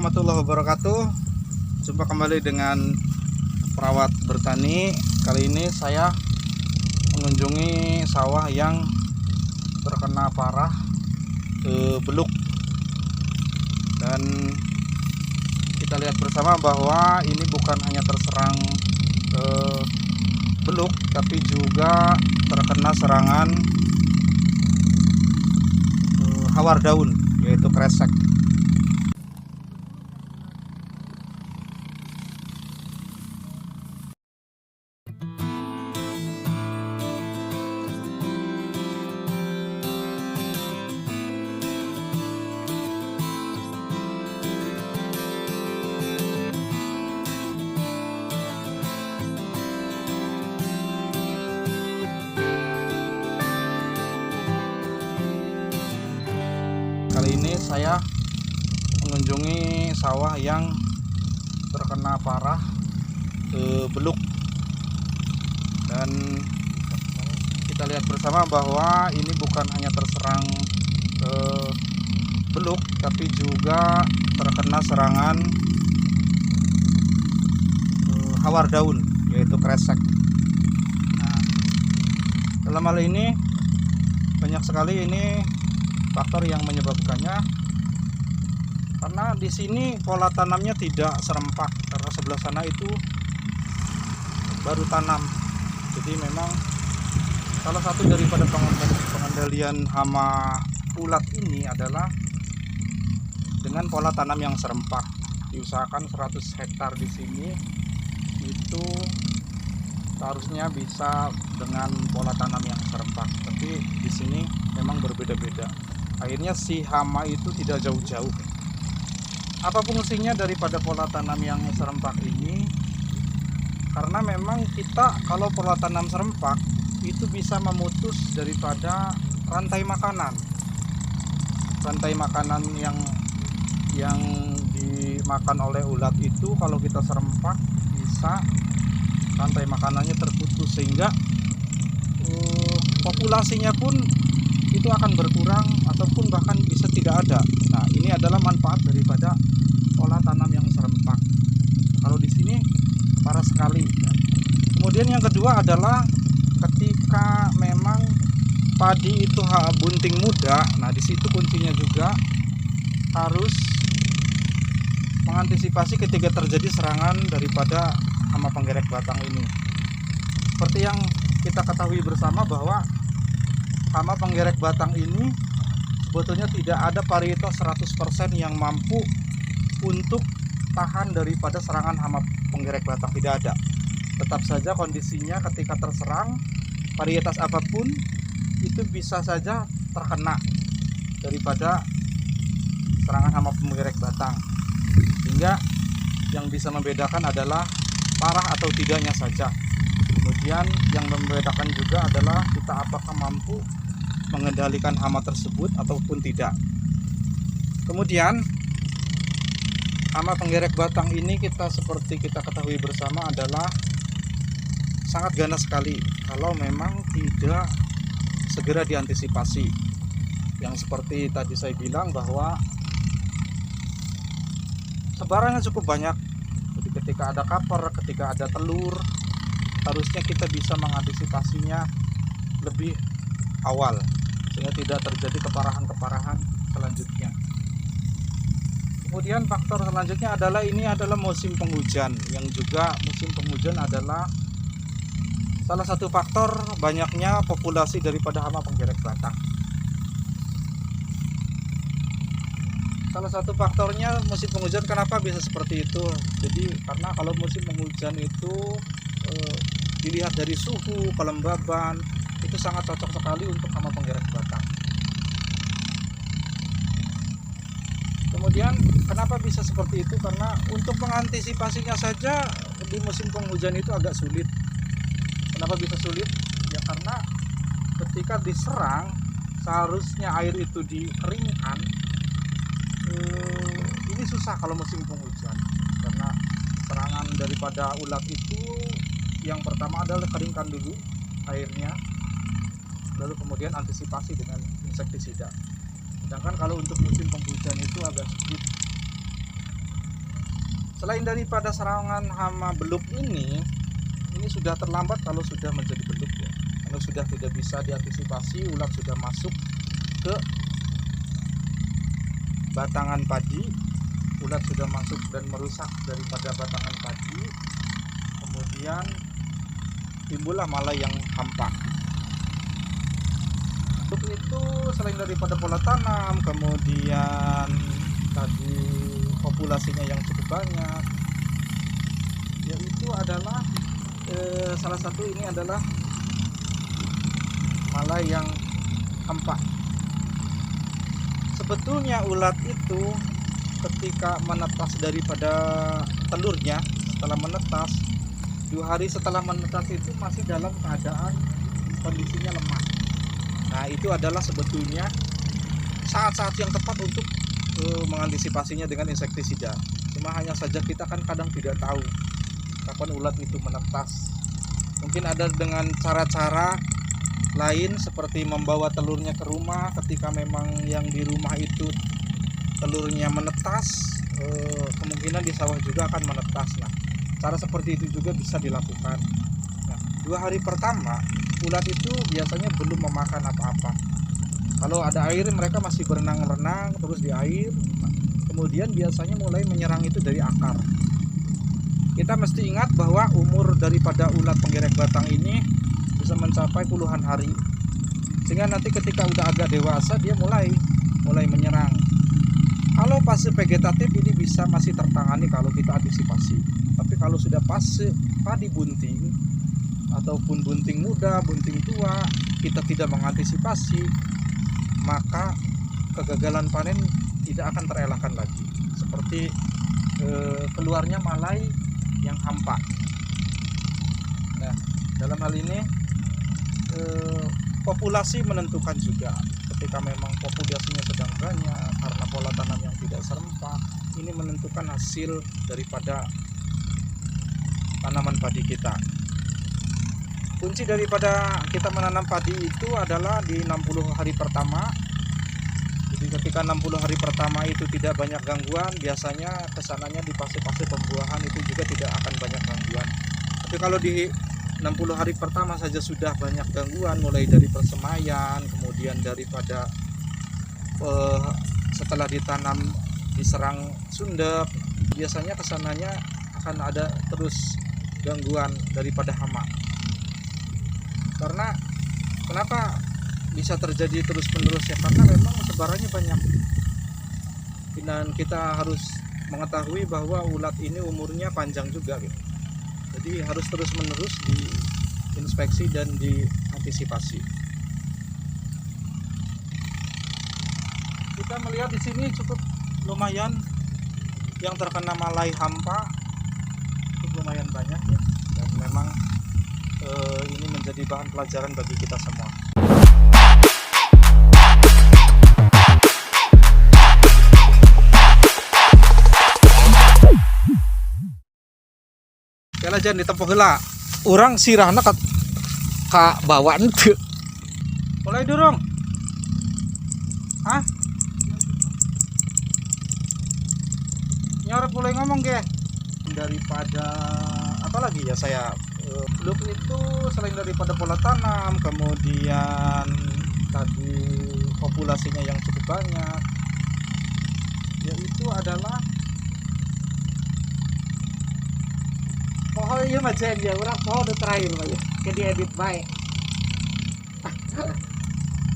warahmatullahi wabarakatuh. Jumpa kembali dengan perawat bertani. Kali ini saya mengunjungi sawah yang terkena parah beluk. Dan kita lihat bersama bahwa ini bukan hanya terserang beluk, tapi juga terkena serangan hawar daun, yaitu kresek. Kali ini saya mengunjungi sawah yang terkena parah beluk. Dan kita lihat bersama bahwa ini bukan hanya terserang beluk, tapi juga terkena serangan hawar daun, yaitu kresek. Nah, dalam hal ini banyak sekali ini faktor yang menyebabkannya, karena di sini pola tanamnya tidak serempak, karena sebelah sana itu baru tanam. Jadi memang salah satu daripada pengendalian hama ulat ini adalah dengan pola tanam yang serempak. Diusahakan 100 hektar di sini itu seharusnya bisa dengan pola tanam yang serempak, tapi di sini memang berbeda-beda. Akhirnya si hama itu tidak jauh-jauh. Apa fungsinya daripada pola tanam yang serempak ini? Karena memang kita kalau pola tanam serempak itu bisa memutus daripada rantai makanan. Rantai makanan yang dimakan oleh ulat itu kalau kita serempak bisa rantai makanannya terputus, sehingga populasinya pun itu akan berkurang ataupun bahkan bisa tidak ada. Nah, ini adalah manfaat daripada pola tanam yang serempak. Kalau di sini parah sekali. Kemudian yang kedua adalah ketika memang padi itu bunting muda. Nah, di situ kuncinya juga harus mengantisipasi ketika terjadi serangan daripada hama penggerek batang ini. Seperti yang kita ketahui bersama bahwa hama penggerek batang ini sebetulnya tidak ada varietas 100% yang mampu untuk tahan daripada serangan hama penggerek batang, tidak ada. Tetap saja kondisinya ketika terserang varietas apapun itu bisa saja terkena daripada serangan hama penggerek batang. Sehingga yang bisa membedakan adalah parah atau tidaknya saja. Kemudian yang membedakan juga adalah kita apakah mampu mengendalikan hama tersebut ataupun tidak. Kemudian hama penggerek batang ini seperti kita ketahui bersama adalah sangat ganas sekali kalau memang tidak segera diantisipasi. Yang seperti tadi saya bilang bahwa sebarannya cukup banyak. Jadi ketika ada kaper, ketika ada telur, harusnya kita bisa mengantisipasinya lebih awal sehingga tidak terjadi keparahan-keparahan selanjutnya. Kemudian faktor selanjutnya adalah ini adalah musim penghujan, yang juga musim penghujan adalah salah satu faktor banyaknya populasi daripada hama penggerek batang. Salah satu faktornya musim penghujan. Kenapa bisa seperti itu? Jadi karena kalau musim penghujan itu dilihat dari suhu, kelembaban, itu sangat cocok sekali untuk hama penggerek batang. Kemudian kenapa bisa seperti itu? Karena untuk mengantisipasinya saja di musim penghujan itu agak sulit. Kenapa bisa sulit? Ya karena ketika diserang seharusnya air itu dikeringkan. Ini susah kalau musim penghujan, karena serangan daripada ulat itu yang pertama adalah keringkan dulu airnya, lalu kemudian antisipasi dengan insektisida. Sedangkan kalau untuk musim penghujan itu agak sulit. Selain daripada serangan hama beluk ini sudah terlambat kalau sudah menjadi beluk ya. Kalau sudah tidak bisa diantisipasi, ulat sudah masuk ke batangan padi, ulat sudah masuk dan merusak daripada batangan padi, kemudian timbullah malah yang hampa. Untuk itu selain daripada pola tanam, kemudian tadi populasinya yang cukup banyak, yaitu adalah salah satu ini adalah malah yang hampa. Sebetulnya ulat itu ketika menetas daripada telurnya, setelah menetas 2 hari setelah menetas itu masih dalam keadaan kondisinya lemah. Nah, itu adalah sebetulnya saat-saat yang tepat untuk mengantisipasinya dengan insektisida. Cuma hanya saja kita kan kadang tidak tahu kapan ulat itu menetas. Mungkin ada dengan cara-cara lain seperti membawa telurnya ke rumah ketika memang yang di rumah itu telurnya menetas, kemungkinan di sawah juga akan menetas. Nah, cara seperti itu juga bisa dilakukan. Nah, 2 hari pertama ulat itu biasanya belum memakan apa-apa. Kalau ada air mereka masih berenang-renang terus di air. Kemudian biasanya mulai menyerang itu dari akar. Kita mesti ingat bahwa umur daripada ulat penggerek batang ini bisa mencapai puluhan hari. Sehingga nanti ketika udah agak dewasa dia mulai menyerang. Kalau fase vegetatif ini bisa masih tertangani kalau kita antisipasi. Tapi kalau sudah fase padi bunting ataupun bunting muda, bunting tua, kita tidak mengantisipasi, maka kegagalan panen tidak akan terelakkan lagi. Seperti keluarnya malai yang hampa. Nah, dalam hal ini populasi menentukan juga. Ketika memang populasinya sedang banyak karena pola tanam yang tidak serempak, ini menentukan hasil daripada tanaman padi kita. Kunci daripada kita menanam padi itu adalah di 60 hari pertama. Jadi ketika 60 hari pertama itu tidak banyak gangguan, biasanya kesananya di fase-fase pembuahan itu juga tidak akan banyak gangguan. Tapi kalau di 60 hari pertama saja sudah banyak gangguan, mulai dari persemaian, kemudian daripada setelah ditanam diserang sundep, biasanya kesananya akan ada terus gangguan daripada hama. Karena kenapa bisa terjadi terus-menerus ya? Karena memang sebarannya banyak. Dan kita harus mengetahui bahwa ulat ini umurnya panjang juga gitu. Jadi harus terus-menerus diinspeksi dan diantisipasi. Kita melihat di sini cukup lumayan yang terkena malai hampa, cukup lumayan banyak ya. Dan memang ini menjadi bahan pelajaran bagi kita semua. Kala jan ditempuh heula. Urang sirahna ka bawaan teu. Mulai durung. Hah? Nyorot mulai ngomong ge. Daripada apa lagi ya saya belum itu selain daripada pola tanam, kemudian tadi populasinya yang cukup banyak, yaitu adalah pohon iya macam ya orang pohon udah terakhir aja ke diedit baik.